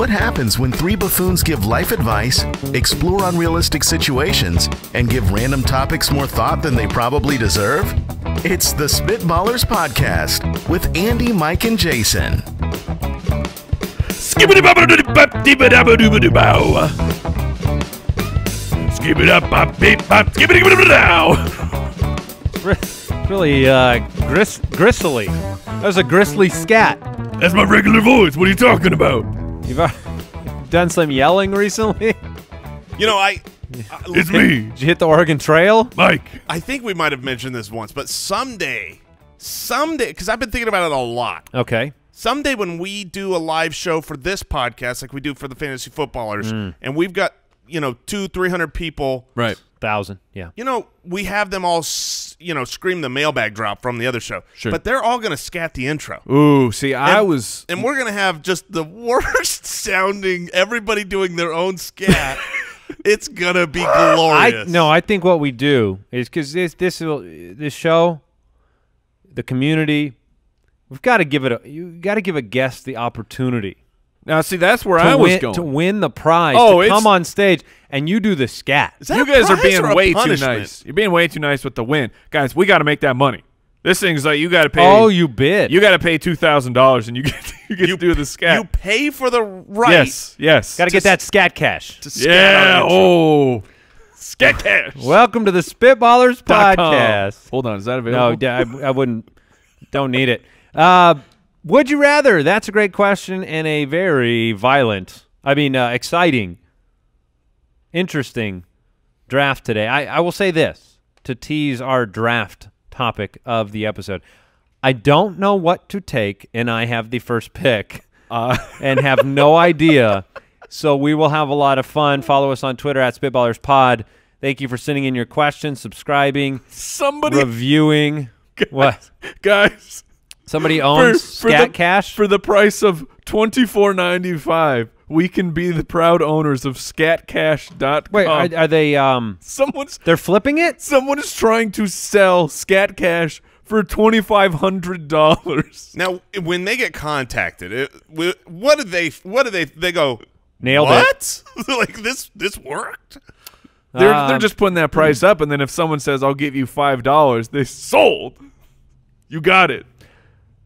What happens when three buffoons give life advice, explore unrealistic situations, and give random topics more thought than they probably deserve? It's the Spitballers Podcast with Andy, Mike, and Jason. Really gristly. That was a gristly scat. That's my regular voice. What are you talking about? You've done some yelling recently? You know, It's me. Did you hit the Oregon Trail? Mike. I think we might have mentioned this once, but someday, because I've been thinking about it a lot. Okay. Someday when we do a live show for this podcast, like we do for the Fantasy Footballers, and we've got, 200-300 people. Right. 1,000, yeah. We have them all, scream the mailbag drop from the other show. Sure. But they're all going to scat the intro. Ooh, see, And we're going to have just the worst sounding, everybody doing their own scat. It's going to be glorious. I think what we do is, because this show, the community, you got to give a guest the opportunity. Now, see, that's where I was going. To win the prize, to come on stage, and you do the scat. You guys are being way too nice. You're being way too nice with the win. Guys, we got to make that money. This thing's like you got to pay. Oh, you bid. You got to pay $2,000, and you get to do the scat. You pay for the right. Yes. Got to get that scat cash. Scat cash. Welcome to the Spitballers Podcast. Hold on, is that available? No, I wouldn't. Don't need it. Would you rather? That's a great question and a very exciting, interesting draft today. I will say this to tease our draft topic of the episode. I don't know what to take, and I have the first pick and have no idea. So we will have a lot of fun. Follow us on Twitter at SpitballersPod. Thank you for sending in your questions, subscribing, reviewing. Guys. Somebody owns Scat Cash? For the price of $24.95, we can be the proud owners of scatcash.com. Wait, are they they're flipping it? Someone is trying to sell Scat Cash for $2,500. Now, when they get contacted, what do they go, nailed it. Like this worked? They're just putting that price up, and then if someone says, I'll give you $5, they sold. You got it.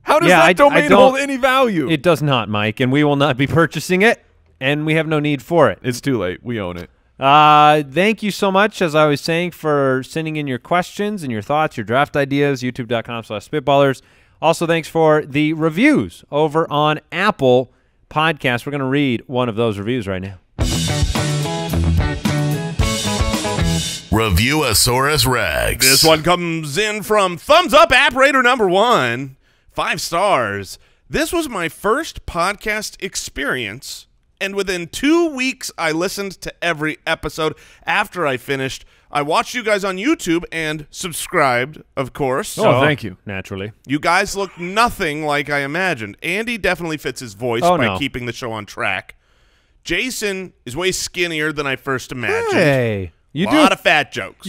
How does that domain hold any value? It does not, Mike, and we will not be purchasing it, and we have no need for it. It's too late. We own it. Thank you so much, as I was saying, for sending in your questions and your thoughts, your draft ideas, youtube.com/spitballers. Also, thanks for the reviews over on Apple Podcasts. We're going to read one of those reviews right now. Reviewosaurus Rex. This one comes in from Thumbs Up Operator number 1. 5 stars. This was my first podcast experience, and within 2 weeks, I listened to every episode. After I finished, I watched you guys on YouTube and subscribed, of course. Oh, thank you. Naturally. You guys look nothing like I imagined. Andy definitely fits his voice by keeping the show on track. Jason is way skinnier than I first imagined. Hey. A lot of fat jokes.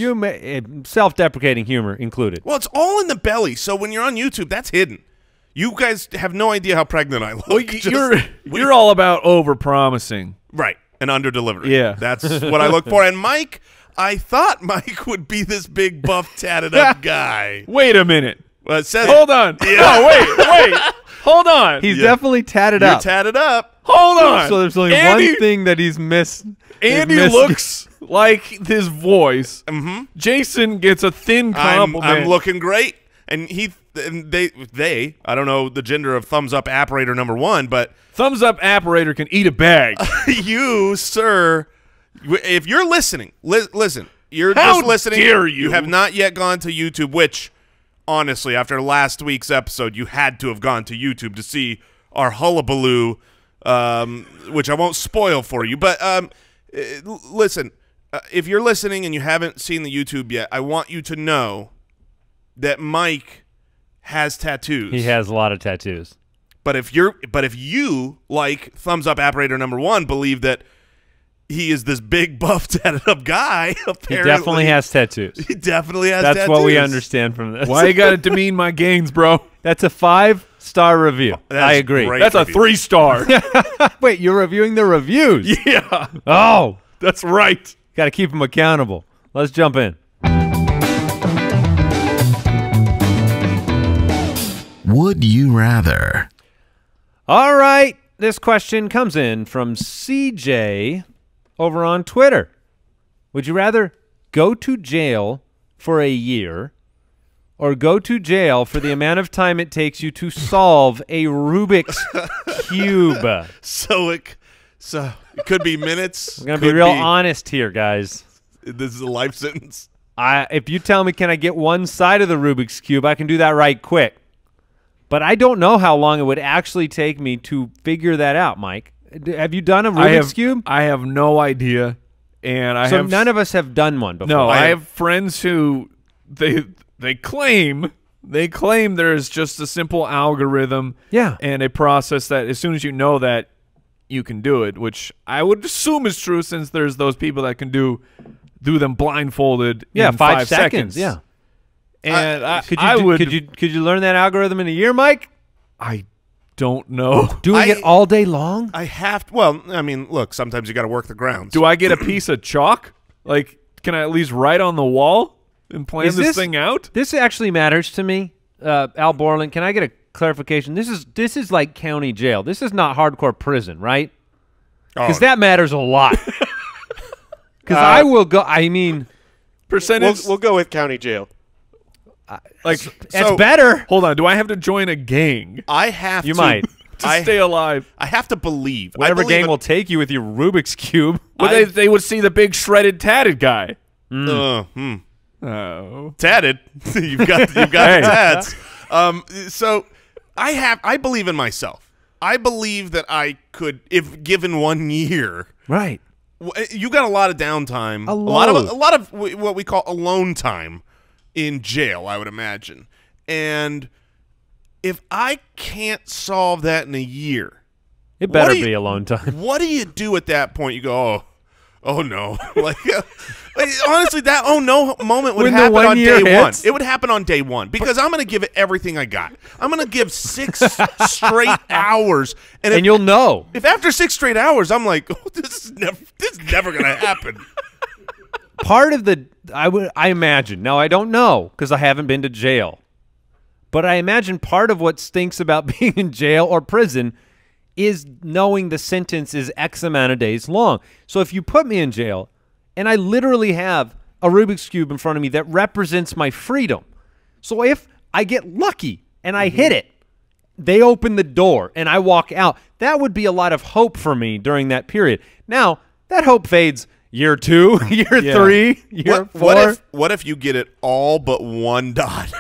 Self-deprecating humor included. Well, it's all in the belly, so when you're on YouTube, that's hidden. You guys have no idea how pregnant I look. Well, you're all about over-promising. Right, and under-delivering. Yeah. That's what I look for. And Mike, I thought Mike would be this big, buff, tatted-up guy. Wait a minute. Well, it says Hold on. Yeah. Oh, wait. Hold on. He's definitely tatted You're up. tatted up. Hold on. So there's only one thing that he's missed. Andy looks like his voice. Mm-hmm. Jason gets a thin compliment. I'm looking great. And they, I don't know the gender of Thumbs Up Operator number 1, but Thumbs Up Operator can eat a bag. You, sir, if you're listening, listen. You're How just listening. Dare you? You have not yet gone to YouTube, which, honestly, after last week's episode, you had to have gone to YouTube to see our hullabaloo, which I won't spoil for you. But listen, if you're listening and you haven't seen the YouTube yet, I want you to know that Mike has tattoos. He has a lot of tattoos. But if you, like Thumbs Up Operator number 1, believe that he is this big, buff, tatted up guy. Apparently, he definitely has tattoos. He definitely has That's tattoos. what we understand from this. Why you got to demean my gains, bro? That's a 5 5-star review. I agree. That's a 3-star. Wait, you're reviewing the reviews? Yeah. Oh, that's right. Got to keep them accountable. Let's jump in. Would you rather? All right. This question comes in from CJ over on Twitter. Would you rather go to jail for a year or go to jail for the amount of time it takes you to solve a Rubik's Cube? So it could be minutes. We're going to be real honest here, guys. This is a life sentence. If you tell me, can I get one side of the Rubik's Cube, I can do that right quick. But I don't know how long it would actually take me to figure that out, Mike. Have you done a Rubik's Cube? I have no idea. And none of us have done one before. No, I have friends who they claim there's just a simple algorithm and a process that as soon as you know that, you can do it, which I would assume is true since there's those people that can do them blindfolded in 5 seconds. Yeah. And could you learn that algorithm in a year, Mike? I don't know. Doing it all day long? I have to. Well, I mean, look, sometimes you got to work the grounds. Do I get a piece of chalk? Like, can I at least write on the wall and plan this thing out? This actually matters to me. Al Borland, can I get a clarification? This is like county jail. This is not hardcore prison, right? Because that matters a lot. Because I will go. I mean, percentage. We'll go with county jail. It's better. Hold on. Do I have to join a gang? I have to. You might. To stay alive. I have to believe. Whatever gang will take you with your Rubik's Cube. Well, they would see the big shredded tatted guy. Oh. Tatted. You've got the tats. So I believe in myself. I believe that I could, if given 1 year. Right. You got a lot of downtime. A lot of what we call alone time in jail, I would imagine. And if I can't solve that in a year, it better be alone time. What do you do at that point? You go, oh no. like honestly, that oh no moment would happen on day one. It would happen on day one because I'm going to give it everything I got. I'm going to give 6 straight hours, and you'll know. If after 6 straight hours, I'm like, oh, this is never going to happen. Part of I imagine. Now I don't know because I haven't been to jail, but I imagine part of what stinks about being in jail or prison is knowing the sentence is X amount of days long. So if you put me in jail and I literally have a Rubik's Cube in front of me that represents my freedom, so if I get lucky and I hit it, they open the door and I walk out, that would be a lot of hope for me during that period. Now, that hope fades year 2, year 3, year 4. What if you get it all but 1 dot?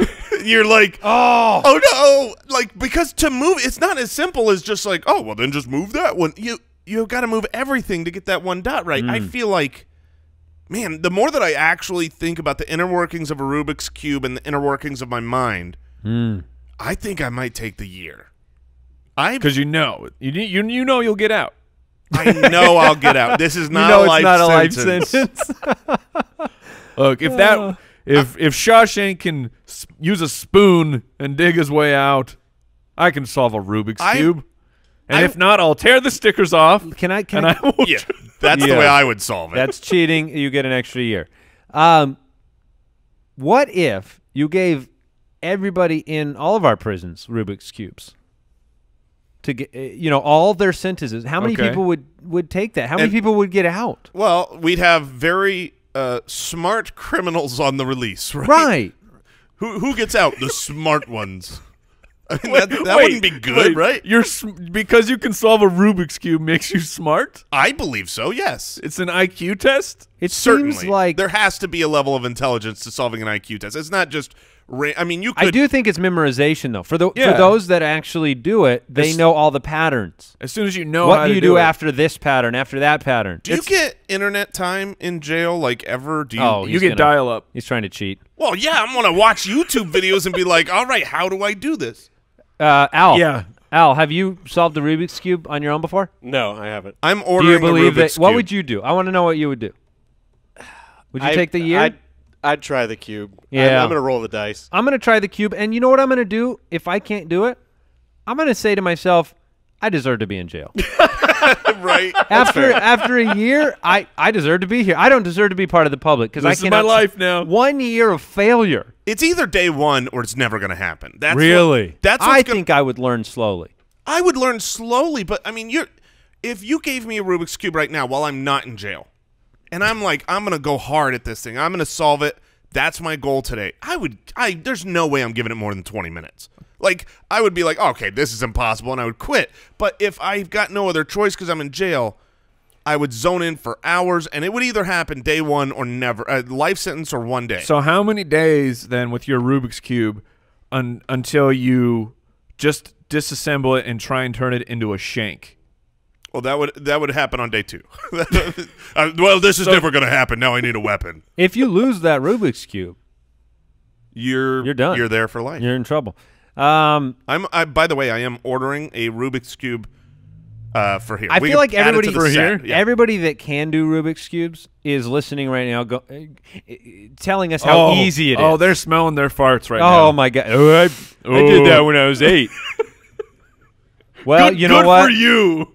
You're like, oh no, like, because to move, it's not as simple as just like, oh, well, then just move that one. You got to move everything to get that 1 dot right. I feel like, man, the more that I actually think about the inner workings of a Rubik's Cube and the inner workings of my mind, I think I might take the year. Because you know you'll get out. I know I'll get out. This is not a life sentence. Look, if Shawshank can use a spoon and dig his way out, I can solve a Rubik's Cube. And if not, I'll tear the stickers off. Can I? Yeah, that's the way I would solve it. That's cheating. You get an extra year. What if you gave everybody in all of our prisons Rubik's Cubes? To get, all their sentences. How many people would take that? How many people would get out? Well, we'd have very smart criminals on the release, right? Right. Who gets out? The smart ones. I mean, that wouldn't be good, right? Because you can solve a Rubik's Cube makes you smart? I believe so, yes. It's an IQ test? It Certainly. seems like there has to be a level of intelligence to solving an IQ test. It's not just I mean, you could. I do think it's memorization, though. For those that actually do it, they know all the patterns. As soon as you know what how do you to do after this pattern, after that pattern? Do you get internet time in jail, like, ever? Do you? You get dial-up. He's trying to cheat. Well, yeah, I'm going to watch YouTube videos and be like, all right, how do I do this? Al. Yeah. Al, have you solved the Rubik's Cube on your own before? No, I haven't. I'm ordering Do you believe a Rubik's that? What Cube. would you do? I want to know what you would do. Would you take the year? I'd try the cube. Yeah. I'm going to roll the dice. I'm going to try the cube, and you know what I'm going to do if I can't do it? I'm going to say to myself, I deserve to be in jail. Right. After a year, I deserve to be here. I don't deserve to be part of the public because I This is cannot. my life now. 1 year of failure. It's either day one or it's never going to happen. That's Really? That's I think I would learn slowly. I would learn slowly, but I mean, if you gave me a Rubik's Cube right now while I'm not in jail, and I'm like, I'm going to go hard at this thing. I'm going to solve it. That's my goal today. There's no way I'm giving it more than 20 minutes. Like, I would be like, okay, this is impossible, and I would quit. But if I've got no other choice because I'm in jail, I would zone in for hours, and it would either happen day one or never. Life sentence or 1 day. So how many days then with your Rubik's Cube until you just disassemble it and try and turn it into a shank? Well, that would happen on day 2. Well, this is never going to happen. Now I need a weapon. If you lose that Rubik's Cube, You're done. You're there for life. you're in trouble. By the way, I am ordering a Rubik's Cube for here. I We feel can like add it everybody to the set. Yeah. everybody that can do Rubik's Cubes is listening right now, telling us how easy it is. Oh, they're smelling their farts right now. Oh my God! I did that when I was 8. Well, you know good what? for you.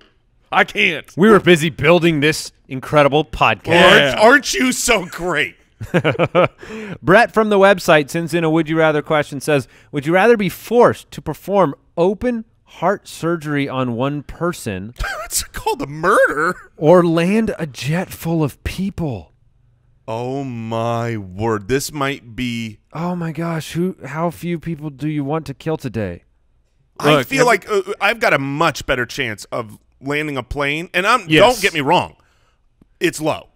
I can't. We were busy building this incredible podcast. Yeah. Aren't you so great? Brett from the website sends in a would you rather question, says, would you rather be forced to perform open heart surgery on one person It's called a murder. or land a jet full of people? Oh my word! This might be. Oh my gosh, how few people do you want to kill today? I feel like I've got a much better chance of landing a plane, and Yes. don't get me wrong, it's low.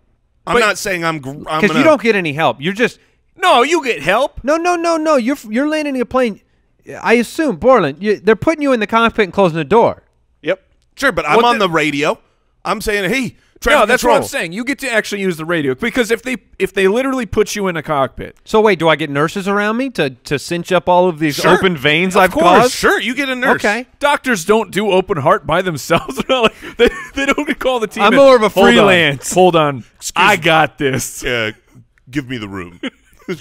I'm not saying I'm Because you don't get any help. You're just No, you get help. no. You're landing a plane. I assume, Borland, they're putting you in the cockpit and closing the door. Yep. Sure, but I'm on the radio. I'm saying, hey, traffic No, that's control. what I'm saying. You get to actually use the radio because if they literally put you in a cockpit, So wait, do I get nurses around me to cinch up all of these Sure. open veins Of I've course, caused? Sure, you get a nurse. Okay. doctors don't do open heart by themselves. They're not like, they don't call the team. I'm in. more of a Hold on. freelance. Hold on. I got this. Give me the room.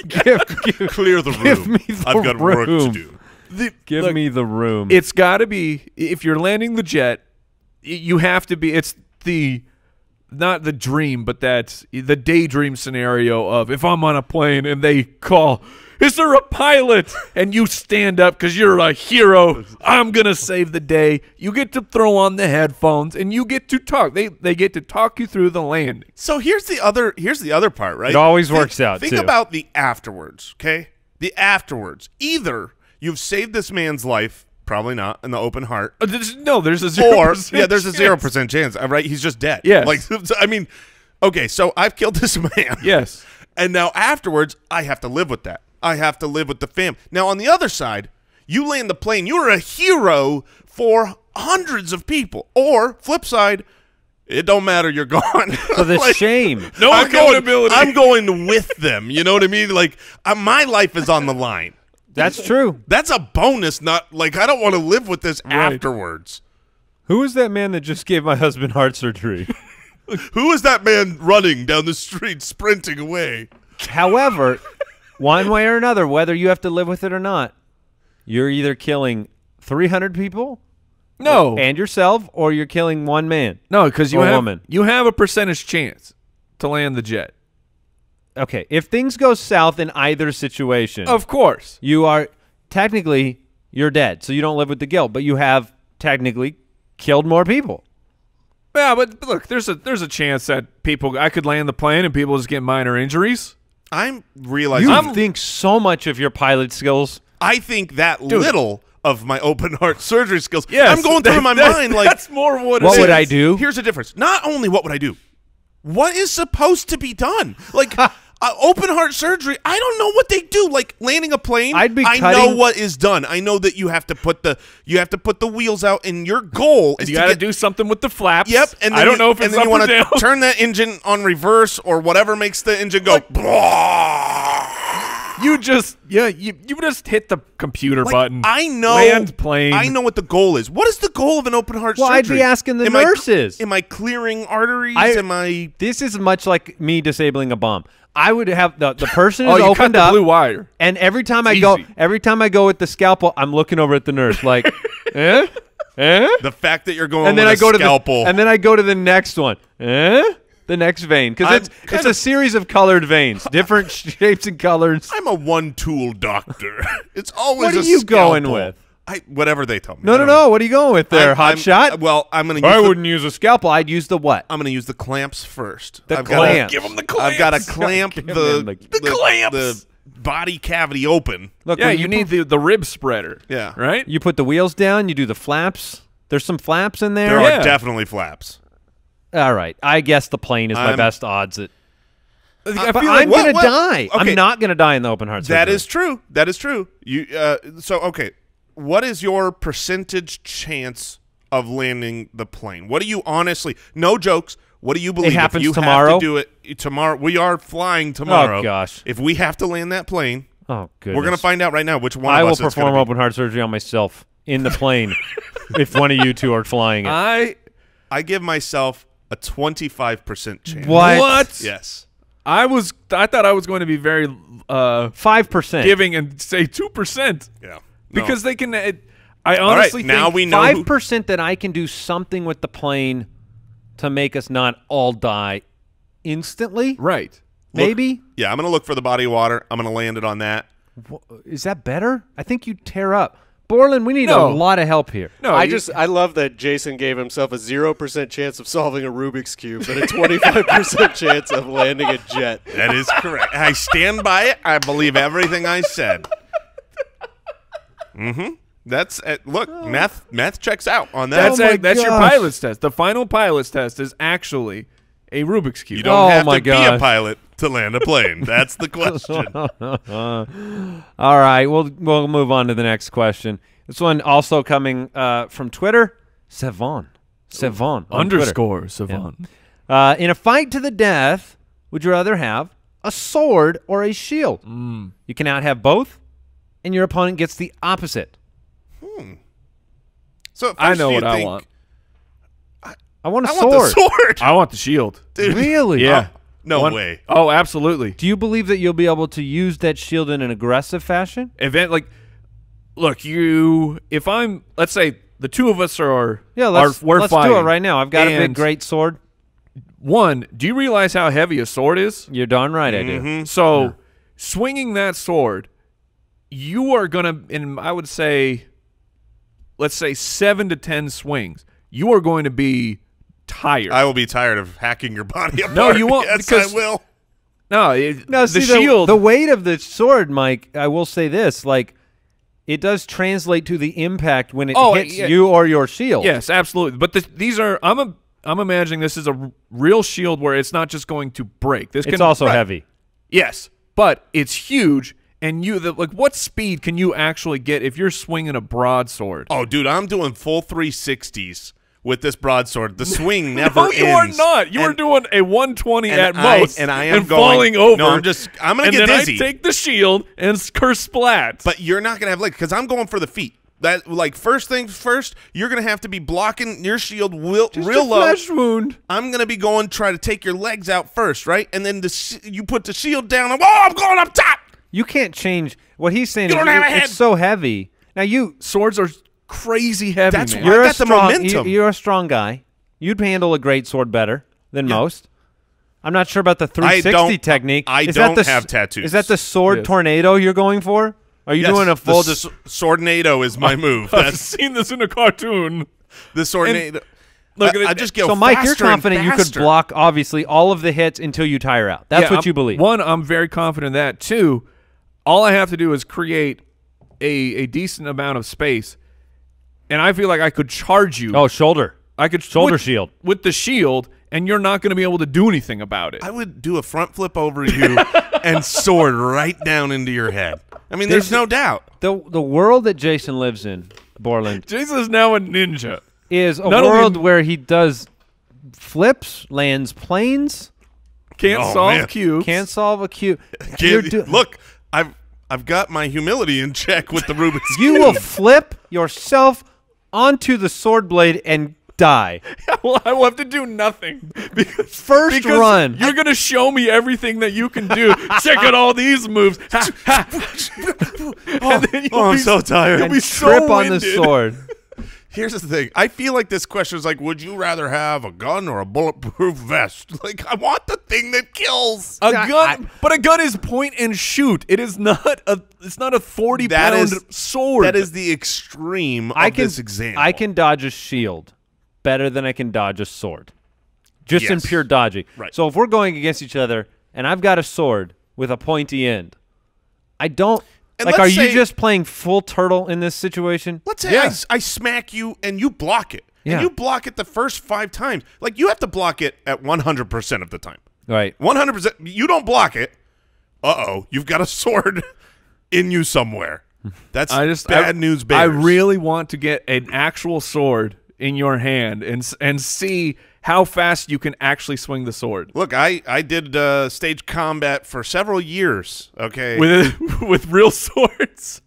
Clear the room. Give me the I've got work to room. do. Give me the room. It's got to be, if you're landing the jet, you have to be, it's not the dream, but that's the daydream scenario of if I'm on a plane and they call, is there a pilot? And you stand up because you're a hero. I'm going to save the day. You get to throw on the headphones and you get to talk. They get to talk you through the landing. So here's the other part, right? It always works out, Think too. about the afterwards, okay? The afterwards. Either you've saved this man's life, probably not, in the open heart, There's a 0% or there's a chance. 0% chance, right? He's just dead. Yes. Like, I mean, okay, so I've killed this man. Yes. And now afterwards, I have to live with that. I have to live with the fam. Now, on the other side, you land the plane. You're a hero for hundreds of people. Or, flip side, it don't matter. You're gone. For the shame. No accountability. I'm going with them. You know what I mean? Like, my life is on the line. That's true. That's a bonus, not like I don't want to live with this afterwards. Who is that man that just gave my husband heart surgery? Who is that man running down the street, sprinting away? However, one way or another, whether you have to live with it or not, you're either killing 300 people and yourself, or you're killing one man. No, because Or woman. you have a percentage chance to land the jet. Okay, if things go south in either situation, Of course. you are technically you're dead, so you don't live with the guilt, but you have technically killed more people. Yeah, but look, there's a chance that I could land the plane and people just get minor injuries. I'm realizing You think so much of your pilot skills. I think that little of my open heart surgery skills. Yes, I'm going through my mind like that's more what it What is. would I do? Here's the difference. Not only what would I do, what is supposed to be done? Like open heart surgery, I don't know what they do. Like landing a plane, I'd be I cutting- know what is done. I know that you have to put the wheels out, and your goal is You to got to get do something with the flaps. Yep, and then I don't know if and it's then up you or want down. to turn that engine on reverse or whatever makes the engine go. You just hit the computer Like, button. I know. Land plane. I know what the goal is. What is the goal of an open heart Well, surgery? I'd be asking the Am nurses. Am I clearing arteries? Am I? This is much like me disabling a bomb. I would have the person is Oh, you cut opened the up, blue wire. and every time It's I go, easy. every time I go with the scalpel, I'm looking over at the nurse like, The fact that you're going And then with I go to scalpel. and then I go to the next one. The next vein, because it's a series of colored veins, different shapes and colors. I'm a one-tool doctor. It's always What are a you scalpel. going with? Whatever they tell me. No. What are you going with there, hot shot? Well, I'm going to. I wouldn't use a scalpel. I'd use the what? I'm going to use the clamps first. The I've clamps. Give him the clamps. I've got to clamp Give the him the clamps. the body cavity open. Look, Yeah, when you need the rib spreader. Yeah. Right? You put the wheels down. You do the flaps. There's some flaps in there. There Yeah. are definitely flaps. All right. I guess the plane is my I'm- best odds at. I But feel I'm like gonna what? die. Okay. I'm not gonna die in the open heart surgery. That is true. That is true. You so okay. What is your percentage chance of landing the plane? What do you honestly? No jokes. What do you believe? happens if you tomorrow? Have to do it tomorrow. We are flying tomorrow. Oh, gosh. If we have to land that plane, Oh, goodness. we're gonna find out right now which one I of will us it's perform gonna be. open heart surgery on myself in the plane if one of you two are flying it. I give myself a 25% chance. What? Yes. I thought I was going to be very 5%. giving and say 2%. Yeah. Because they can. I All right. honestly Now think we know. 5% that I can do something with the plane to make us not all die instantly. right. Maybe. Yeah, I'm gonna look for the body of water. I'm gonna land it on that. Is that better? I think you tear up. Borland, we need No. a lot of help here. No, I love that Jason gave himself a 0% chance of solving a Rubik's Cube, but a 25% chance of landing a jet. That is correct. I stand by it. I believe everything I said. That's look, math checks out on that. That's your gosh. pilot's test. The final pilot's test is actually a Rubik's Cube. You don't Oh, have my to be a gosh. pilot to land a plane. That's the question. All right, we'll move on to the next question. This one also coming from Twitter. Savon on Underscore Savant. Twitter. In a fight to the death, would you rather have a sword or a shield? You cannot have both, and your opponent gets the opposite. So at I first know you what I think, want. I want a I sword. want the sword. I want the shield. Dude. Really? Yeah. No way. Oh, absolutely. Do you believe that you'll be able to use that shield in an aggressive fashion? Look, if I'm, let's say the two of us we're Let's fighting. do it right now. I've got a big, And great sword. One, do you realize how heavy a sword is? You're darn right I do. So, swinging that sword, you are gonna, and I would say, let's say 7 to 10 swings, you are going to be tired. I will be tired of hacking your body apart. No, you won't, Yes, because- I will. No, the see, shield. the weight of the sword, Mike, I will say this, it does translate to the impact when it hits yeah. you or your shield. Yes, absolutely. But these are, I'm imagining this is a real shield where it's not just going to break. It's also heavy. Yes, but it's huge. And what speed can you actually get if you're swinging a broadsword? Oh, dude, I'm doing full 360s with this broadsword. The swing never No, ends. you are not. You are doing a 120 at most, and I am falling going, over. No, I'm gonna get and then dizzy. I take the shield and curse splat. But you're not gonna have legs because I'm going for the feet. That first things first, you're gonna have to be blocking your shield real Just low. a flesh wound. I'm gonna be going try to take your legs out first, right? And then you put the shield down. And, I'm going up top. You can't change what he's saying. You don't have a head. It's so heavy. Now Swords are crazy heavy. That's man. why- you're I a got the strong. momentum. You're a strong guy. You'd handle a great sword better than most. I'm not sure about the 360 technique. I Is don't that the, have tattoos. Is that the sword Yes. tornado you're going for? Are you Yes, doing a full? the swordnado is my move. I've That's seen this in a cartoon. the swordnado. Look, I just go. So, Mike, you're faster and confident you could faster. block obviously all of the hits until you tire out. That's what you believe. One, I'm very confident in that. Two, all I have to do is create a decent amount of space, and I feel like I could charge you. Oh, shoulder. I could shoulder shield. with the shield, and you're not going to be able to do anything about it. I would do a front flip over you and sword right down into your head. I mean, there's no doubt. The world that Jason lives in, Borland, Jason is now a ninja. is a Not only- world where he does flips, lands planes, Can't Oh, solve man. cubes. can't solve a cube. Look, I've got my humility in check with the Rubik's You Cube. will flip yourself onto the sword blade and die. Well, I will have to do nothing because First run. You're going to show me everything that you can do. Check out all these moves. Ha, ha. And then you'll I'm be- so tired. You'll And be trip so on the winded. sword. Here's the thing. I feel like this question is like, would you rather have a gun or a bulletproof vest? Like, I want the thing that kills. A gun, but a gun is point and shoot. It is not a. It's not a 40-pound sword. That is the extreme of this example. I can dodge a shield better than I can dodge a sword, just in pure dodging. Right. So if we're going against each other, and I've got a sword with a pointy end, I don't. And like, are you just playing full turtle in this situation? Let's say I smack you and you block it. Yeah. And you block it the first 5 times. Like, you have to block it at 100% of the time. Right. 100%. You don't block it. Uh-oh. You've got a sword in you somewhere. That's bad news bears. I really want to get an actual sword in your hand and see how fast you can actually swing the sword. Look, I did stage combat for several years, okay? With real swords.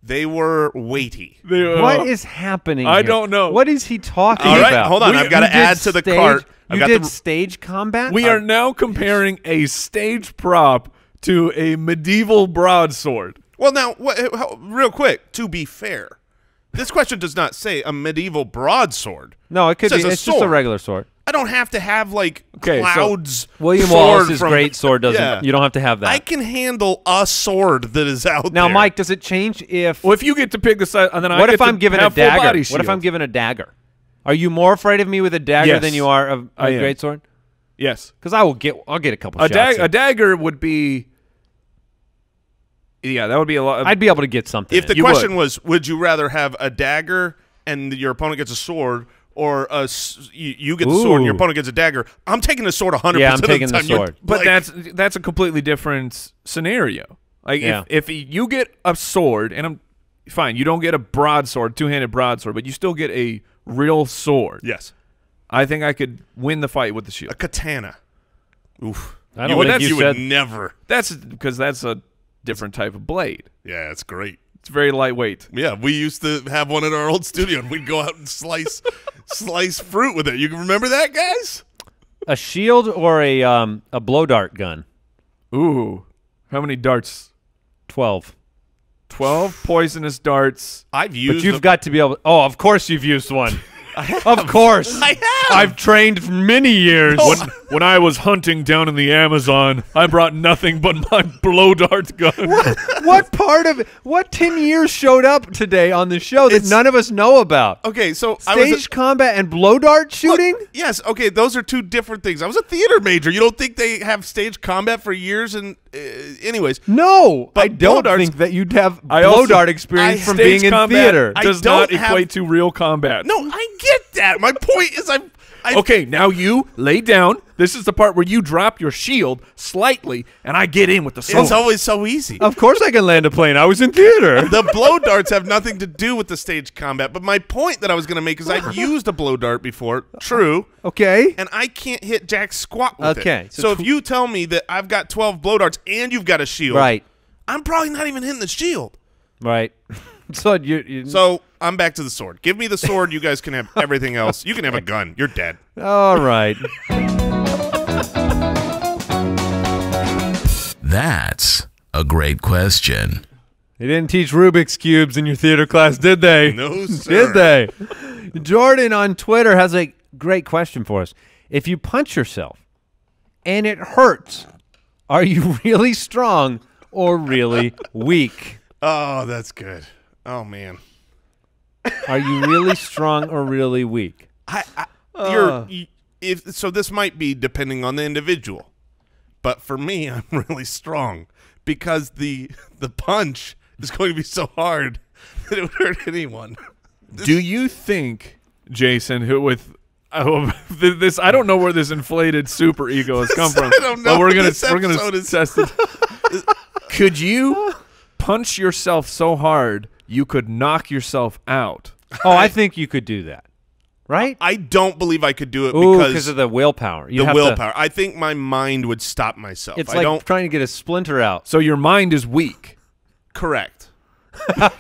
They were weighty. What is happening I here? don't know. What is he talking All right, about? hold on. I've got to add to the cart. You did stage combat? We are now comparing a stage prop to a medieval broadsword. Well, now, real quick, to be fair, this question does not say a medieval broadsword. No, it could be. It says It's just a regular sword. I don't have to have, like, Cloud's William sword Wallace's great sword doesn't. Yeah. You don't have to have that. I can handle a sword that is out there. Now, Mike, does it change if? Well, if you get to pick the size, and then what I if get I'm to given a have full dagger? body What if shield? I'm given a dagger? Are you more afraid of me with a dagger Yes. than you are of I a am. great sword? Yes, Because I'll get a couple shots. a dagger would be. Yeah, that would be a lot. I'd be able to get something. If the You question was, would you rather have a dagger and your opponent gets a sword, or you get the sword and your opponent gets a dagger, I'm taking the sword 100% Yeah, I'm of the taking the time. You're- sword. But like, that's a completely different scenario. Like Yeah. if you get a sword, and I'm fine, you don't get a broadsword, two-handed broadsword, but you still get a real sword. yes. I think I could win the fight with the A shield. katana. Oof. I don't think you would said. never. That's because that's a different type of blade. Yeah, it's great. It's very lightweight. Yeah, we used to have one in our old studio, and we'd go out and slice fruit with it. You can remember that, guys? A shield or a blow dart gun? Ooh, how many darts? 12. 12 poisonous darts. I've used. But you've got to be able. Oh, of course you've used one. Of course. I have. I've trained for many years. When I was hunting down in the Amazon, I brought nothing but my blow dart gun. What part of it? What 10 years showed up today on the show that none of us know about? Okay, so Stage combat and blow dart shooting? Look, yes, okay, those are two different things. I was a theater major. You don't think they have stage combat for years? And anyways, No, But I don't blow darts- think that you'd have I blow also- dart experience from Stage being in combat theater. I does don't not equate to real combat. no, I get that. My point is, Okay, now you lay down. This is the part where you drop your shield slightly, and I get in with the sword. It's always so easy. Of course I can land a plane. I was in theater. The blow darts have nothing to do with the stage combat. But my point that I was going to make is I've used a blow dart before. True. Okay. And I can't hit jack squat with Okay, it. so So if you tell me that I've got 12 blow darts and you've got a shield, Right. I'm probably not even hitting the shield. Right. So you So I'm back to the sword. Give me the sword. You guys can have everything else. You can have a gun. You're dead. all right. That's a great question. They didn't teach Rubik's Cubes in your theater class, did they? No, sir. Did they? Jordan on Twitter has a great question for us. If you punch yourself and it hurts, are you really strong or really weak? Oh, that's good. Oh, man. Are you really strong or really weak? So this might be depending on the individual. But for me, I'm really strong because the punch is going to be so hard that it would hurt anyone. Do you think, Jason, who with this? I don't know where this inflated super ego has come from. I don't know. But we're This gonna episode is- test it. Could you punch yourself so hard you could knock yourself out? Oh, I think you could do that. Right? I don't believe I could do it Ooh, because because of the willpower. You the have willpower. I think my mind would stop myself. It's I like don't. trying to get a splinter out. So your mind is weak. Correct.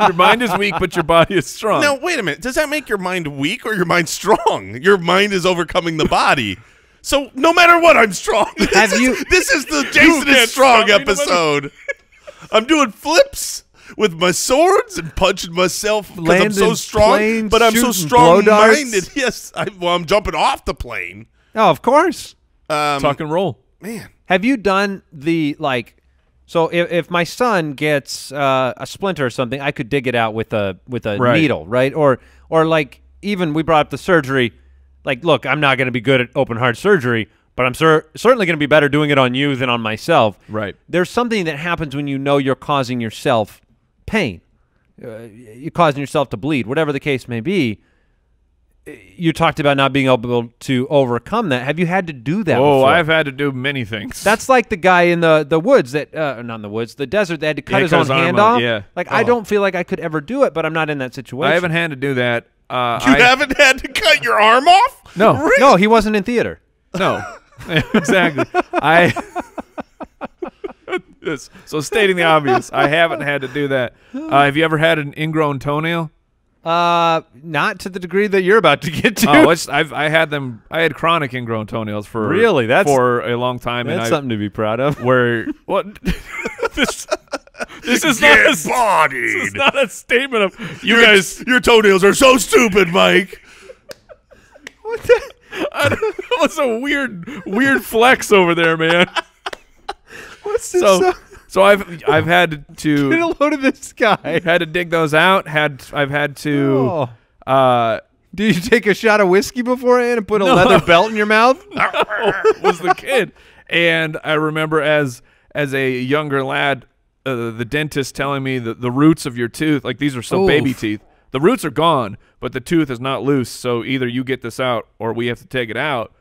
Your mind is weak, but your body is strong. Now, wait a minute. Does that make your mind weak or your mind strong? Your mind is overcoming the body. So no matter what, I'm strong. This is the Jason is strong stop me no matter- episode. I'm doing flips. with my swords and punching myself because I'm so Landing strong. planes, But I'm so shooting blow strong-minded. darts. Yes, I'm jumping off the plane. Oh, of course. Tuck and roll. Man, Have you done the like? So if my son gets a splinter or something, I could dig it out with a Right. needle, right? Or like even we brought up the surgery. Like, look, I'm not going to be good at open heart surgery, but I'm certainly going to be better doing it on you than on myself. Right. There's something that happens when you know you're causing yourself pain. You're causing yourself to bleed, whatever the case may be. You talked about not being able to overcome that. Have you had to do that Oh, before? I've had to do many things. That's like the guy in the woods that not in the woods, the desert that had to cut his own hand arm off. yeah. Like I don't feel like I could ever do it, but I'm not in that situation. I haven't had to do that. you haven't had to cut your arm off? No. No, he wasn't in theater. No. Exactly. Yes. So stating the obvious, I haven't had to do that. Have you ever had an ingrown toenail? Not to the degree that you're about to get to. Oh, I had them. I had chronic ingrown toenails for Really? for a long time. That's and something to be proud of. Where what? this is Get not bodied. This is not a statement of you Your- guys. Your toenails are so stupid, Mike. That was a weird flex over there, man. What's this? So I've had to Get a load of this guy. had to dig those out. I've had to. Did you take a shot of whiskey beforehand and put a No. leather belt in your mouth? Was the kid, and I remember as a younger lad, the dentist telling me the roots of your tooth, like these are still baby Oof. teeth. The roots are gone, but the tooth is not loose. So either you get this out or we have to take it out.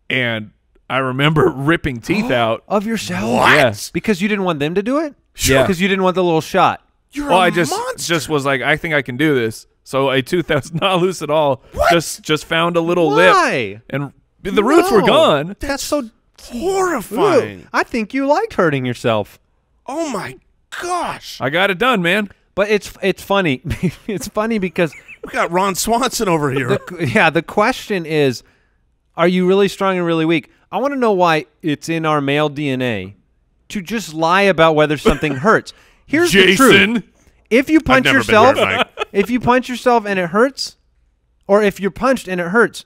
And I remember ripping teeth out. Of yourself? What? Yes. Because you didn't want them to do it? Yeah. Because you didn't want the little shot. You're Well, a I monster. just was like, I think I can do this. So a tooth that's not loose at all, just found a little Why? lip, and the roots were No. gone. That's so horrifying. Ew. I think you liked hurting yourself. Oh my gosh. I got it done, man. But it's funny. It's funny because We got Ron Swanson over here. the question is, are you really strong and really weak? I want to know why it's in our male DNA to just lie about whether something hurts. Here's the truth. Jason. If you punch never been yourself, hurt, Mike. if you punch yourself and it hurts, or if you're punched and it hurts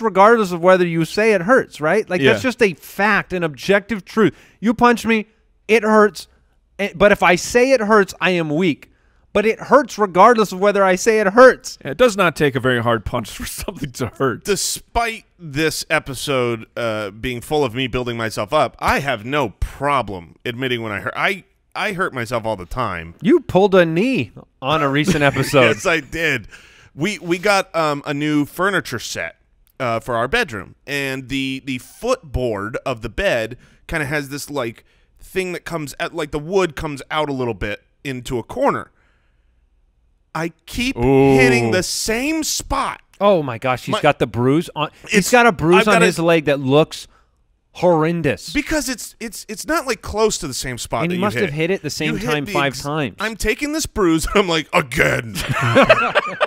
regardless of whether you say it hurts, right? Like Yeah. that's just a fact, an objective truth. You punch me, it hurts, but if I say it hurts, I am weak. But it hurts regardless of whether I say it hurts. Yeah, it does not take a very hard punch for something to hurt. Despite this episode being full of me building myself up, I have no problem admitting when I hurt. I hurt myself all the time. You pulled a knee on a recent episode. Yes, I did. We got a new furniture set for our bedroom, and the footboard of the bed kind of has this like thing that comes out, like the wood comes out a little bit into a corner. I keep hitting the same spot. Oh my gosh, he's got the bruise on. He's It's- got a bruise I've on got his leg that looks horrendous. Because it's not like close to the same spot. And that you you must have hit it the same You hit time the 5 times. I'm taking this bruise and I'm like, again,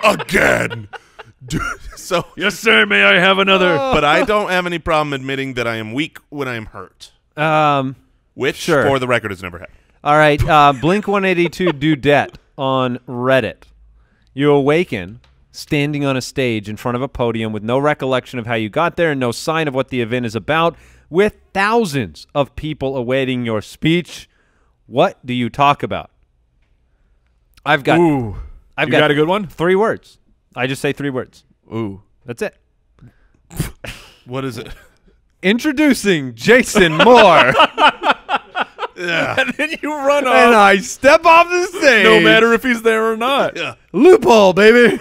again. Dude, so Yes, sir. May I have another? but I don't have any problem admitting that I am weak when I am hurt. Which, Sure. for the record, has never happened. All right, Blink 182 Dudette on Reddit. You awaken standing on a stage in front of a podium with no recollection of how you got there and no sign of what the event is about, with thousands of people awaiting your speech. What do you talk about? I've got Ooh. I've You got a good one? 3 words. I just say 3 words. Ooh. That's it. What is it? Introducing Jason Moore. And then you run off. And I step off the stage. No matter if he's there or not. Yeah. Loophole, baby.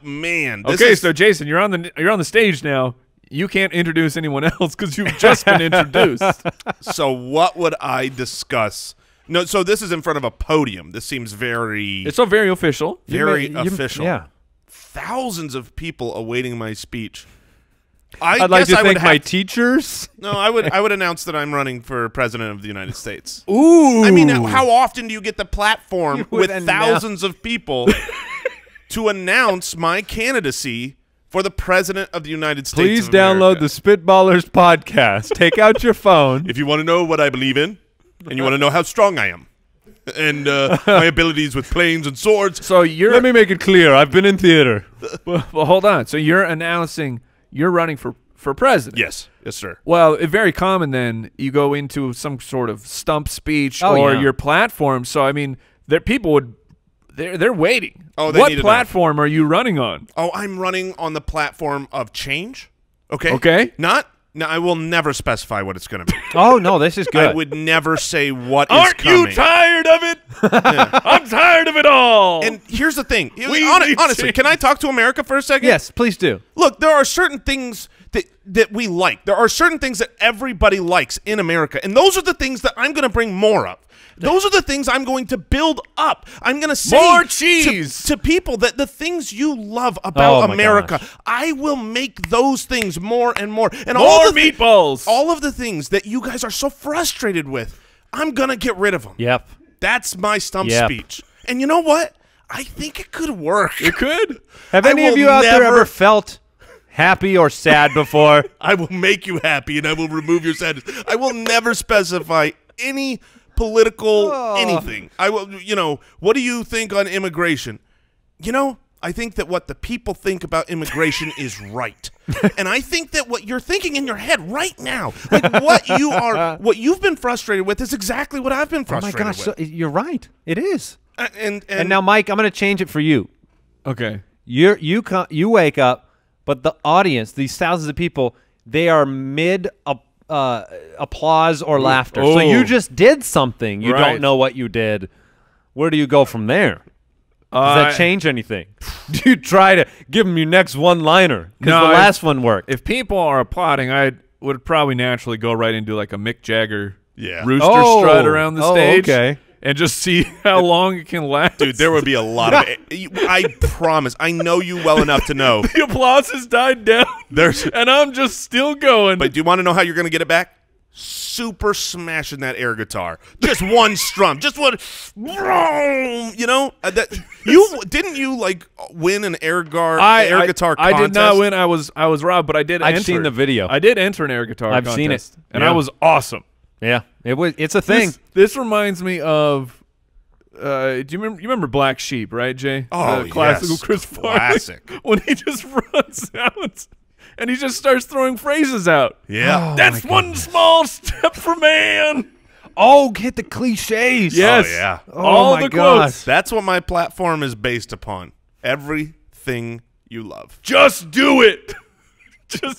Man. This Okay, is, so Jason, you're on the stage now. You can't introduce anyone else because you've just been introduced. so what would I discuss? No, so this is in front of a podium. This seems very, It's all very official. very official. Yeah. Thousands of people awaiting my speech. I I'd like guess to I would thank my have- teachers. No, I would announce that I'm running for president of the United States. Ooh. I mean, how often do you get the platform You would with announce- thousands of people to announce my candidacy for the president of the United States? Please of download America? the Spitballers podcast. Take out your phone. If you want to know what I believe in, and you want to know how strong I am, and my abilities with planes and swords. So you're. Let me make it clear. I've been in theater. Well, hold on. So you're announcing you're running for president. Yes, sir. Well, it's very common then you go into some sort of stump speech or your platform. So I mean, they're waiting. Oh, they what need to platform are you running on? Oh, I'm running on the platform of change. Okay. Okay. No, I will never specify what it's going to be. Oh, no, this is good. I would never say what is Aren't coming. you tired of it? I'm tired of it all. And here's the thing. We Honestly, need can I talk to America for a second? Yes, please do. Look, there are certain things that we like. There are certain things that everybody likes in America, and those are the things that I'm going to bring more of. Those are the things I'm going to build up. I'm going to say more cheese to people that the things you love about America, gosh. I will make those things more and more. And more all the meatballs. all of the things that you guys are so frustrated with, I'm going to get rid of them. Yep. That's my stump speech. And you know what? I think it could work. It could. Have any of you out there ever felt happy or sad before? I will make you happy, and I will remove your sadness. I will never specify any political anything. I will, what do you think on immigration? I think that what the people think about immigration is right. And I think that what you're thinking in your head right now, like what you've been frustrated with is exactly what I've been frustrated oh my gosh, with. so you're right. It is. And now, Mike, I'm going to change it for you. Okay. You wake up, but the audience, these thousands of people, they are mid applause or laughter. So you just did something. You don't know what you did. Where do you go from there? Does that change anything? Do you try to give them your next one-liner? Because the last one worked. If people are applauding, I would probably naturally go right into like a Mick Jagger rooster strut around the stage. Okay. And just see how long it can last. Dude, there would be a lot of I promise. I know you well enough to know. The applause has died down. And I'm just still going. But do you want to know how you're going to get it back? Super smashing that air guitar. Just one strum. Just one. Didn't you like win an air guitar contest? I did not win. I was robbed, but I did enter. I've seen the video. I did enter an air guitar contest. I've seen it. And I was awesome. Yeah, it's a thing. This reminds me of. Do you remember Black Sheep, right, Jay? Oh, classical yes. Chris Farley. Classic. When he just runs out and he just starts throwing phrases out. Yeah, that's one small step for man. Oh, hit the cliches. Yes. Oh, yeah. All the quotes. That's what my platform is based upon. Everything you love. Just do it.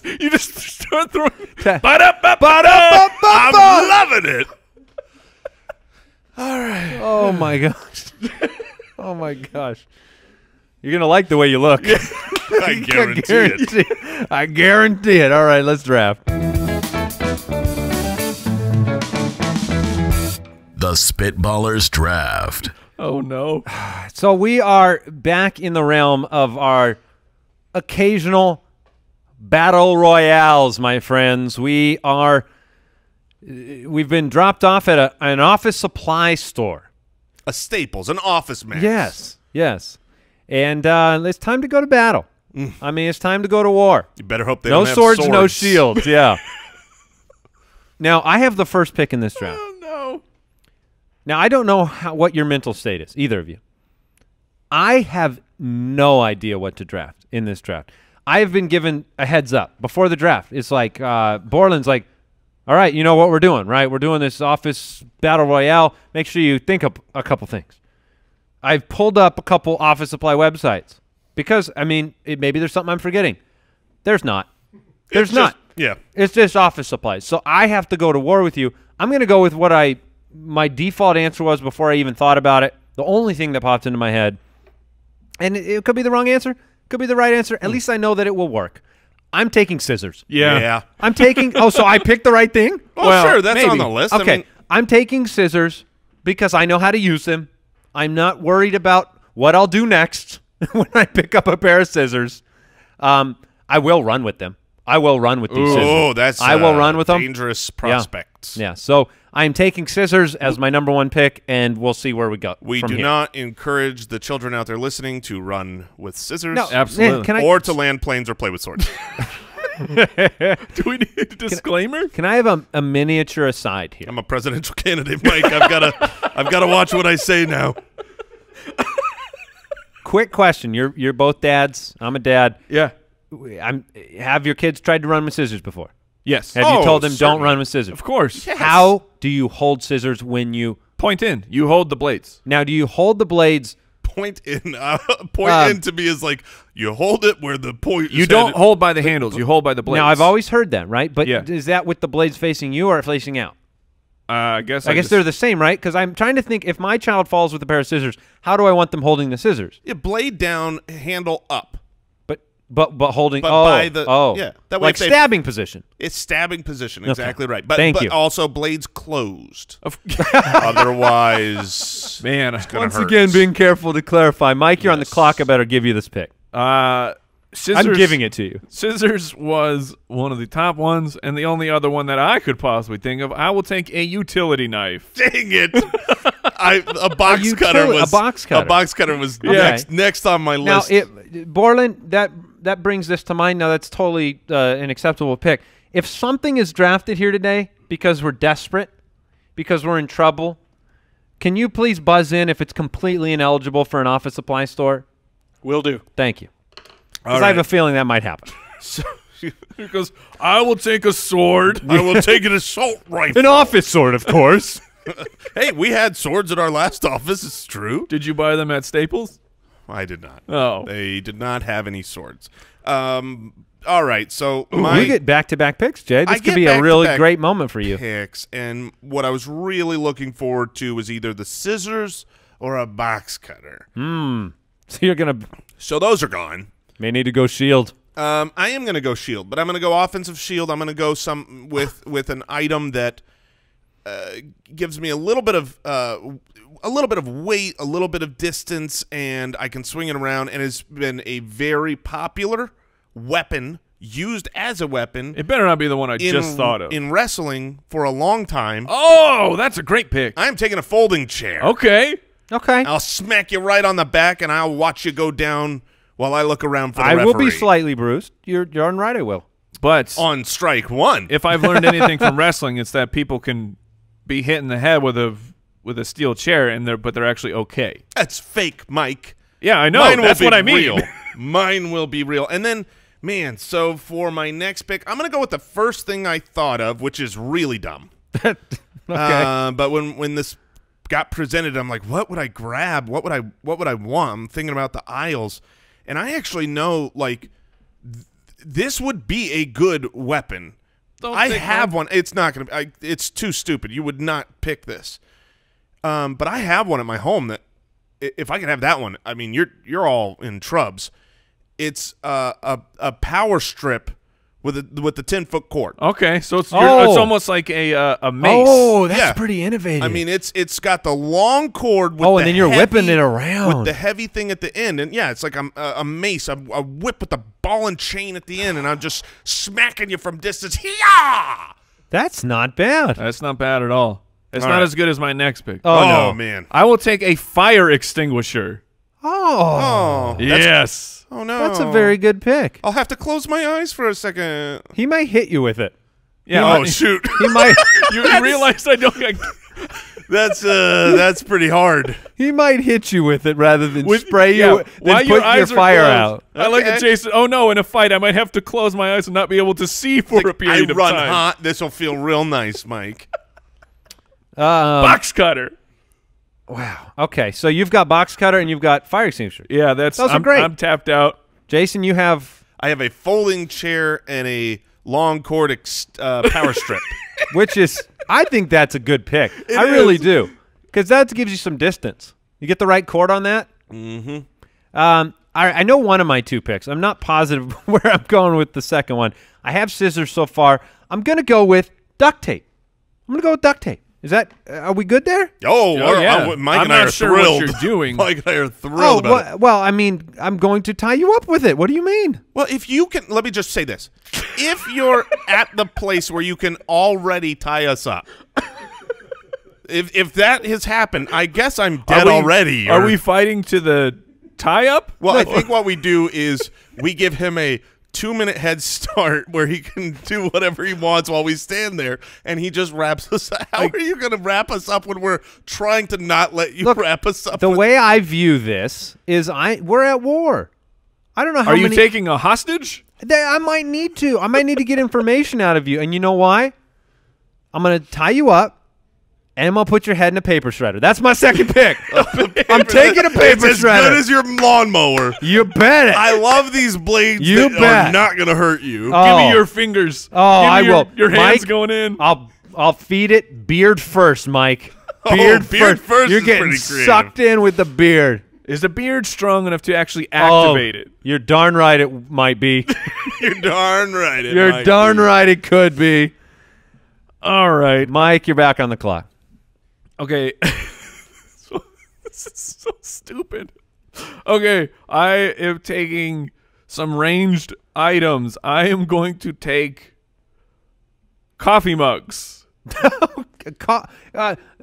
You just start throwing. I'm loving it. All right. Oh my gosh. Oh my gosh. You're gonna like the way you look. I guarantee it. I guarantee it. All right, let's draft. The Spitballers Draft. Oh no. So we are back in the realm of our occasional battle royales, my friends. We've been dropped off at an office supply store. A Staples, an Office Max. Yes. And it's time to go to battle. I mean, it's time to go to war. You better hope they don't have swords, no shields. Yeah. Now, I have the first pick in this draft. Oh no. Now, I don't know what your mental state is, either of you. I have no idea what to draft in this draft. I have been given a heads up before the draft. It's like Borland's like, all right, you know what we're doing, right? We're doing this office battle royale. Make sure you think of a couple things. I've pulled up a couple office supply websites because, I mean, maybe there's something I'm forgetting. There's not. There's not. Yeah. It's just office supplies. So I have to go to war with you. I'm going to go with what my default answer was before I even thought about it. The only thing that popped into my head. And it could be the wrong answer. Could be the right answer. At least I know that it will work. I'm taking scissors. Yeah. I'm taking – so I picked the right thing? Well, sure, that's maybe. on the list. Okay, I mean, I'm taking scissors because I know how to use them. I'm not worried about what I'll do next when I pick up a pair of scissors. I will run with them. I will run with these scissors. Oh, that's I will run with them. Dangerous prospects. Yeah. So I'm taking scissors as my number one pick, and we'll see where we go. We do not encourage the children out there listening to run with scissors. No, absolutely. Man, or to land planes or play with swords. Do we need a disclaimer? Can I have a miniature aside here? I'm a presidential candidate, Mike. I've got to watch what I say now. Quick question. You're both dads. I'm a dad. Yeah. Have your kids tried to run with scissors before? Yes. Have you told them certainly. don't run with scissors? Of course. Yes. How do you hold scissors when you Point in. You hold the blades. now? Do you hold the blades? Point in to me is like you hold it where the point. You is don't headed. hold by the handles. You hold by the blades. Now I've always heard that, right? But Yeah. is that with the blades facing you or facing out? I guess they're the same, right? Because I'm trying to think if my child falls with a pair of scissors, how do I want them holding the scissors? Yeah, blade down, handle up. But holding But by the yeah, that way like if they- stabbing position. It's stabbing position, exactly right. But Thank but you. also blades closed. Otherwise, Man, gonna Once hurt. again, being careful to clarify. Mike, you're on the clock. I better give you this pick. scissors, I'm giving it to you. Scissors was one of the top ones, and the only other one that I could possibly think of. I will take a utility knife. Dang it! A box cutter was A box cutter was Okay. next on my Now, list. Borland, that brings this to mind. Now, that's totally an acceptable pick. If something is drafted here today because we're desperate, because we're in trouble, can you please buzz in if it's completely ineligible for an office supply store? Will do. Thank you. Because I have a feeling that might happen. He goes, I will take a sword. I will take an assault rifle. An office sword, of course. Hey, we had swords at our last office. It's true. Did you buy them at Staples? I did not. Oh. They did not have any swords. All right, so We get back-to-back picks, Jay. This I could get be a really back-to-back great moment for you. picks, and what I was really looking forward to was either the scissors or a box cutter. So you're going to So those are gone. may need to go shield. I am going to go shield, but I'm going to go offensive shield. I'm going to go with an item that gives me a little bit of weight, a little bit of distance, and I can swing it around. And it's been a very popular weapon, used as a weapon. It better not be the one I just thought of. In wrestling for a long time. Oh, that's a great pick. I'm taking a folding chair. Okay. Okay. I'll smack you right on the back, and I'll watch you go down while I look around for the referee. I will be slightly bruised. You're on right, I will. But On strike one. if I've learned anything from wrestling, it's that people can be hit in the head with a steel chair, but they're actually okay. That's fake, Mike. Yeah, I know. Mine That's will what be I mean. real. Mine will be real. And then, man, so for my next pick, I'm going to go with the first thing I thought of, which is really dumb. Okay. But when this got presented, I'm like, what would I grab? What would I want? I'm thinking about the aisles. And I actually know, like, this would be a good weapon. I have one. It's not going to be. It's too stupid. You would not pick this. But I have one at my home that, if I could have that one, I mean, you're all in trubs. It's a power strip with the 10-foot cord. Okay, so it's Oh. almost like a mace. Oh, that's Yeah. pretty innovative. I mean, it's got the long cord with and then you're whipping it around. with the heavy thing at the end, and yeah, it's like a mace, a whip with the ball and chain at the end, and I'm just smacking you from distance. Hee-yah! That's not bad. That's not bad at all. It's All not right. as good as my next pick. Oh, no. Man! I will take a fire extinguisher. Oh, Oh, Yes. oh no! that's a very good pick. I'll have to close my eyes for a second. He might hit you with it. Yeah. Oh shoot! He might. You realize I don't. That's pretty hard. He might hit you with it rather than spray you. Yeah, Then while put your eyes are fire closed. out. I like Okay. it, Jason. Oh no! In a fight, I might have to close my eyes and not be able to see for a period I of run time. hot. This will feel real nice, Mike. Box cutter. Wow. Okay, so you've got box cutter and you've got fire extinguisher. Yeah, Those are I'm, great. I'm tapped out. Jason, you have, I have a folding chair and a long cord power strip. which is, I think that's a good pick. I really do, because that gives you some distance. You get the right cord on that. Mm-hmm. I know one of my two picks. I'm not positive where I'm going with the second one. I have scissors so far. I'm going to go with duct tape. I'm going to go with duct tape. Is that, are we good there? Oh, yeah. Mike I'm and I not are sure what thrilled. you're doing. Mike and I are thrilled about it. Well, I mean, I'm going to tie you up with it. What do you mean? Well, if you can, let me just say this. If you're at the place where you can already tie us up, if that has happened, I guess I'm dead already. Are we fighting to the tie-up? Well, I think what we do is we give him a 2-minute head start where he can do whatever he wants while we stand there, and he just wraps us up. How are you going to wrap us up when we're trying to not let you wrap us up? The way I view this is we're at war. I don't know how Are you taking a hostage? I might need to. I might need to get information out of you. And you know why? I'm going to tie you up, and I'm going to put your head in a paper shredder. That's my second pick. I'm taking a paper it's shredder. As good as your lawnmower. You bet it. I love these blades are not going to hurt you. Give me your fingers. Oh, I will. Your hands Mike, going in. I'll feed it beard first, Mike. Beard first You're is getting pretty creative. sucked in with the beard. Is the beard strong enough to actually activate it? You're darn right it might be. You're darn right. You're darn right it could be. All right. Mike, you're back on the clock. Okay. This is so stupid. Okay, I am taking some ranged items. I am going to take coffee mugs.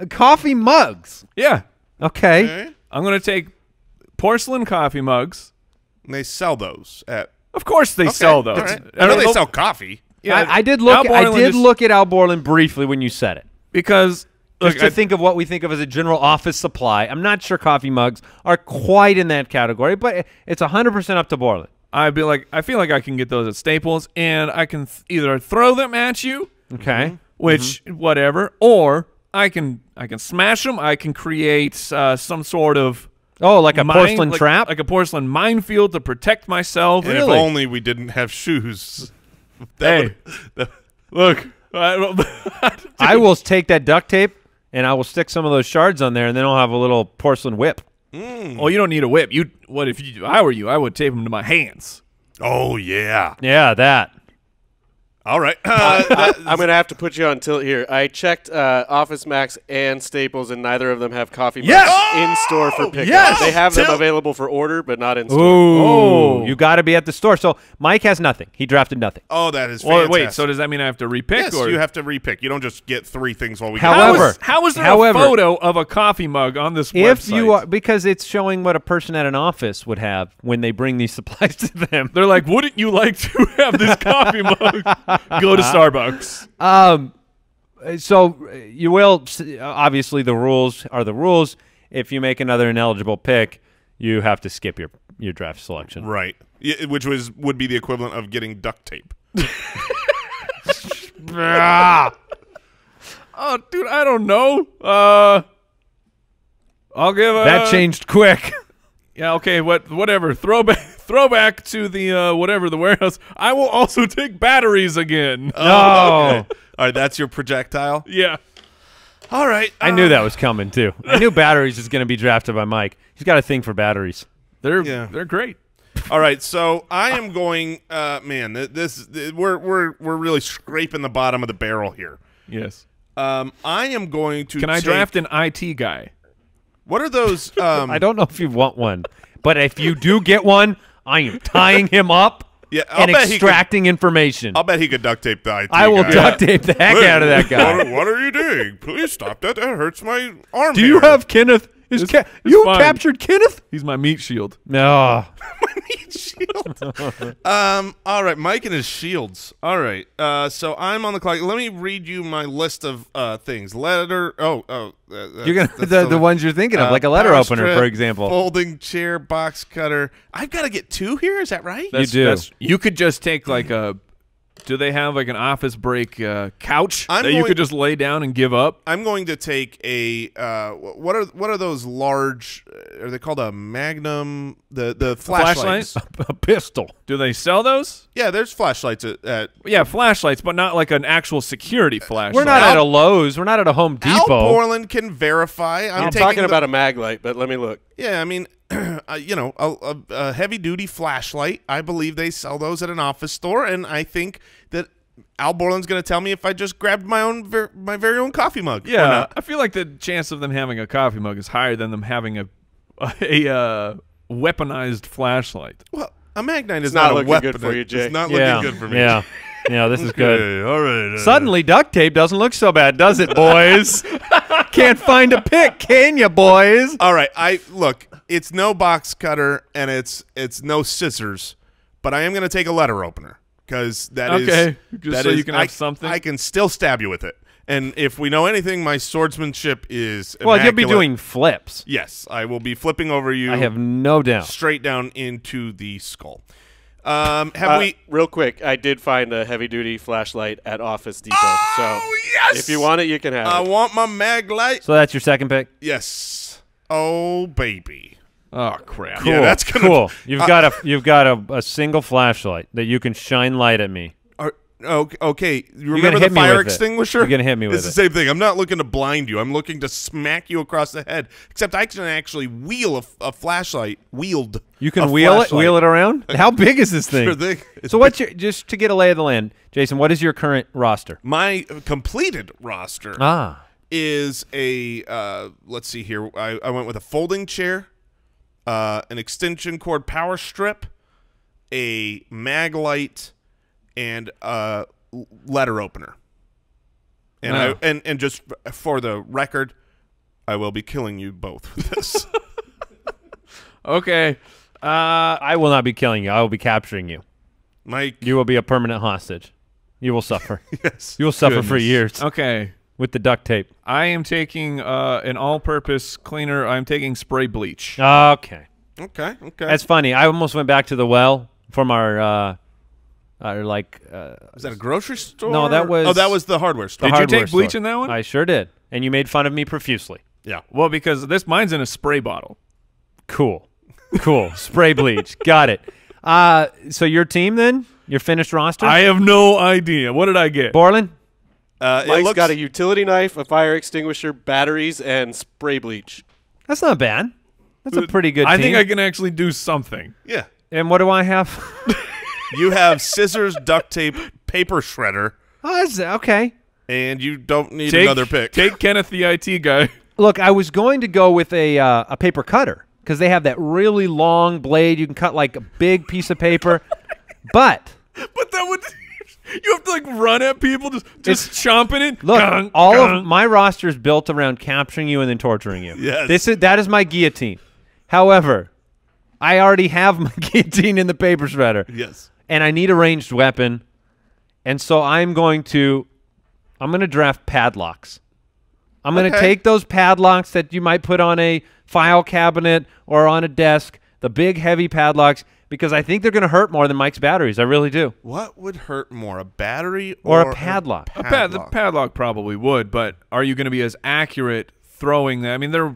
Coffee mugs. Yeah. Okay. I'm going to take porcelain coffee mugs. And they sell those at. Of course they sell those. All right. I know they sell coffee. Yeah, I did look. I did look at Al Borland briefly when you said it, because just to think of what we think of as a general office supply. I'm not sure coffee mugs are quite in that category, but it's 100% up to Borland. I feel like I can get those at Staples, and I can either throw them at you, okay, which whatever, or I can smash them. I can create some sort of like a porcelain trap, like a porcelain minefield to protect myself. And if only we didn't have shoes. Look, I will take that duct tape and I will stick some of those shards on there, and then I'll have a little porcelain whip. Well, you don't need a whip. If I were you, I would tape them to my hands. Oh yeah, yeah, that. All right. I'm going to have to put you on tilt here. I checked Office Max and Staples, and neither of them have coffee mugs in store for pickup. Yes! They have them available for order, but not in store. Ooh, you got to be at the store. So Mike has nothing. He drafted nothing. Oh, that is fantastic. Wait, so does that mean I have to repick? Yes, or? you have to repick. You don't just get 3 things while we However, how is there a photo of a coffee mug on this website? Because it's showing what a person at an office would have when they bring these supplies to them. They're like, wouldn't you like to have this coffee mug? Go to Starbucks. So you will obviously the rules are the rules. If you make another ineligible pick, you have to skip your draft selection. Right. Which would be the equivalent of getting duct tape. Oh, dude, I don't know. I'll give that changed quick. Yeah, okay, whatever. Throwback to the whatever, the warehouse. I will also take batteries again. No. Okay. All right, that's your projectile? Yeah. All right. I knew that was coming too. I knew batteries is going to be drafted by Mike. He's got a thing for batteries. They're great. All right, so I am going man, we're really scraping the bottom of the barrel here. Yes. I am going to Can I draft an IT guy? What are those I don't know if you want one, but if you do get one, I am tying him up and extracting information. I'll bet he could duct tape the IT I will guy. duct tape the heck out of that guy. What are you doing? Please stop that. That hurts my arm. Do you have Kenneth? You captured Kenneth? He's my meat shield. No. my meat shield. All right, Mike and his shields. All right. So I'm on the clock. Let me read you my list of things. Letter. You're gonna the ones you're thinking of, like a letter opener, for example. Folding chair, box cutter. I've got to get 2 here. Is that right? You do. You could just take like a. Do they have like an office break couch that you could just lay down and give up? I'm going to take a what are those large? Are they called a Magnum? The flashlights. A pistol. Do they sell those? Yeah, there's flashlights at yeah, flashlights, but not like an actual security flashlight. We're not at a Lowe's. We're not at a Home Depot. Al Borland can verify. I'm talking about a mag light, but let me look. Yeah, I mean, you know, a heavy-duty flashlight. I believe they sell those at an office store, and I think that Al Borland's going to tell me if I just grabbed my very own coffee mug. Yeah, or not. I feel like the chance of them having a coffee mug is higher than them having a weaponized flashlight. Well, a Magnite is not a looking weapon. good for you, Jay. It's not looking good for me. Yeah. Yeah, this is good. Okay, all right. Suddenly, duct tape doesn't look so bad, does it, boys? Can't find a pick, can you, boys? All right, look. It's no box cutter and it's no scissors, but I am going to take a letter opener because that is okay. Just that so is, you can have something. I can still stab you with it. And if we know anything, my swordsmanship is well, immaculate. you'll be doing flips. Yes, I will be flipping over you. I have no doubt. Straight down into the skull. Have we? Real quick, I did find a heavy-duty flashlight at Office Depot. Oh, so yes! if you want it, you can have I it. want my mag light. So that's your second pick? Yes. Oh, baby. Oh crap! Cool. Yeah, that's gonna. Cool. You've got a single flashlight that you can shine light at me. Okay, you gonna remember hit the me fire with it. extinguisher? You're gonna hit me with It's it. the same thing. I'm not looking to blind you. I'm looking to smack you across the head. Except I can actually wheel a flashlight. You can wheel it around? How big is this thing? Sure thing. So what's your, just to get a lay of the land, Jason, what is your current roster? My completed roster is a, let's see here. I went with a folding chair, an extension cord power strip, a mag light, and a letter opener. And and just for the record, I will be killing you both with this. Okay. I will not be killing you. I will be capturing you. Mike. You will be a permanent hostage. You will suffer. Yes. You will suffer for years. Okay. With the duct tape. I am taking an all-purpose cleaner. I'm taking spray bleach. Okay. Okay. That's funny. I almost went back to the well from our is that a grocery store? No, that was... Oh, that was the hardware store. Did you take bleach in that one? I sure did. And you made fun of me profusely. Yeah. Well, because mine's in a spray bottle. Cool. Cool. Spray bleach. Got it. So your team then? Your finished roster? I have no idea. What did I get? Borland? Mike's got a utility knife, a fire extinguisher, batteries, and spray bleach. That's not bad. That's a pretty good team. I think I can actually do something. Yeah. And what do I have? You have scissors, duct tape, paper shredder. Oh, that's okay. And you don't need another pick. Take Kenneth the IT guy. Look, I was going to go with a paper cutter because they have that really long blade. You can cut like a big piece of paper. But that would... You have to like run at people just chomping it. Look, all of my roster is built around capturing you and then torturing you. Yes. That is my guillotine. However, I already have my guillotine in the paper shredder. Yes. And I need a ranged weapon. And so I'm going to draft padlocks. I'm going to take those padlocks that you might put on a file cabinet or on a desk, the big heavy padlocks, because I think they're going to hurt more than Mike's batteries. I really do. What would hurt more, a battery or a padlock? The padlock probably would, but are you going to be as accurate throwing that? I mean, they're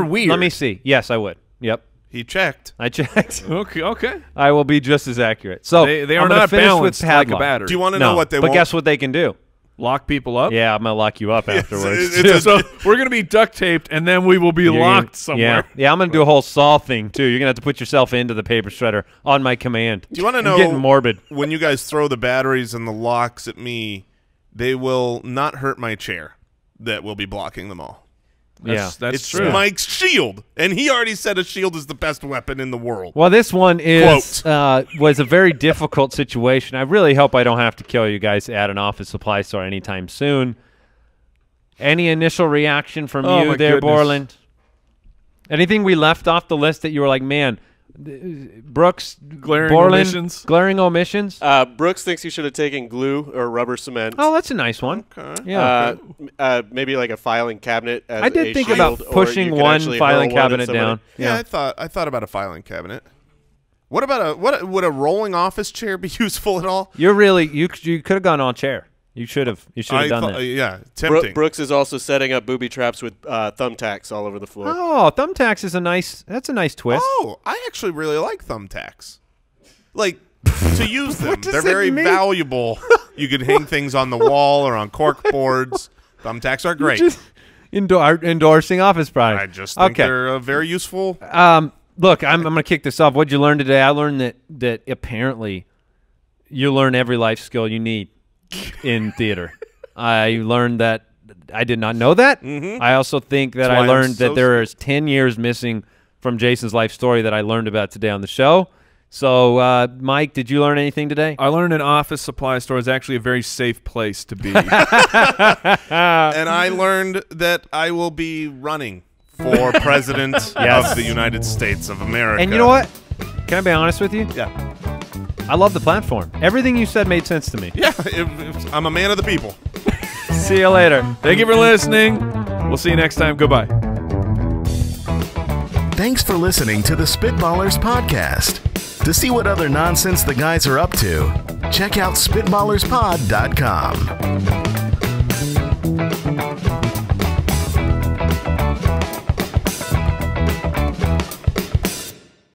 weird. Let me see. Yes, I would. Yep. He checked. I checked. Okay. I will be just as accurate. So they are not balanced like a battery. Do you want to know what they want? But guess what they can do? Lock people up? Yeah, I'm going to lock you up afterwards. So we're going to be duct taped, and then we will be locked somewhere. Yeah, I'm going to do a whole saw thing, too. You're going to have to put yourself into the paper shredder on my command. Do you want to know, I'm getting morbid. When you guys throw the batteries and the locks at me, they will not hurt my chair that will be blocking them all. That's it's true. Mike's shield, and he already said a shield is the best weapon in the world. Well, this one is was a very difficult situation. I really hope I don't have to kill you guys at an office supply store anytime soon. Any initial reaction from you there, Borland? Anything we left off the list that you were like, man, Brooks, glaring omissions? Brooks thinks you should have taken glue or rubber cement. Oh, that's a nice one. Okay. Yeah. Maybe like a filing cabinet. As I did think about pushing one filing cabinet down. Yeah, I thought about a filing cabinet. What about would a rolling office chair be useful at all? You could have gone on chair. You should have done that. Yeah, tempting. Brooks is also setting up booby traps with thumbtacks all over the floor. Oh, thumbtacks is that's a nice twist. Oh, I actually really like thumbtacks. Like, to use them. They're very valuable. You could hang things on the wall or on cork boards. Thumbtacks are great. Just endorsing office products. I just think they're very useful. Look, I'm going to kick this off. What'd you learn today? I learned that apparently you learn every life skill you need in theater. I learned that. I did not know that. I also think that I learned that there is 10 years missing from Jason's life story that I learned about today on the show. So, Mike, did you learn anything today? I learned an office supply store is actually a very safe place to be. And I learned that I will be running for president of the United States of America. And you know what? Can I be honest with you? Yeah. I love the platform. Everything you said made sense to me. Yeah, I'm a man of the people. See you later. Thank you for listening. We'll see you next time. Goodbye. Thanks for listening to the Spitballers podcast. To see what other nonsense the guys are up to, check out SpitballersPod.com.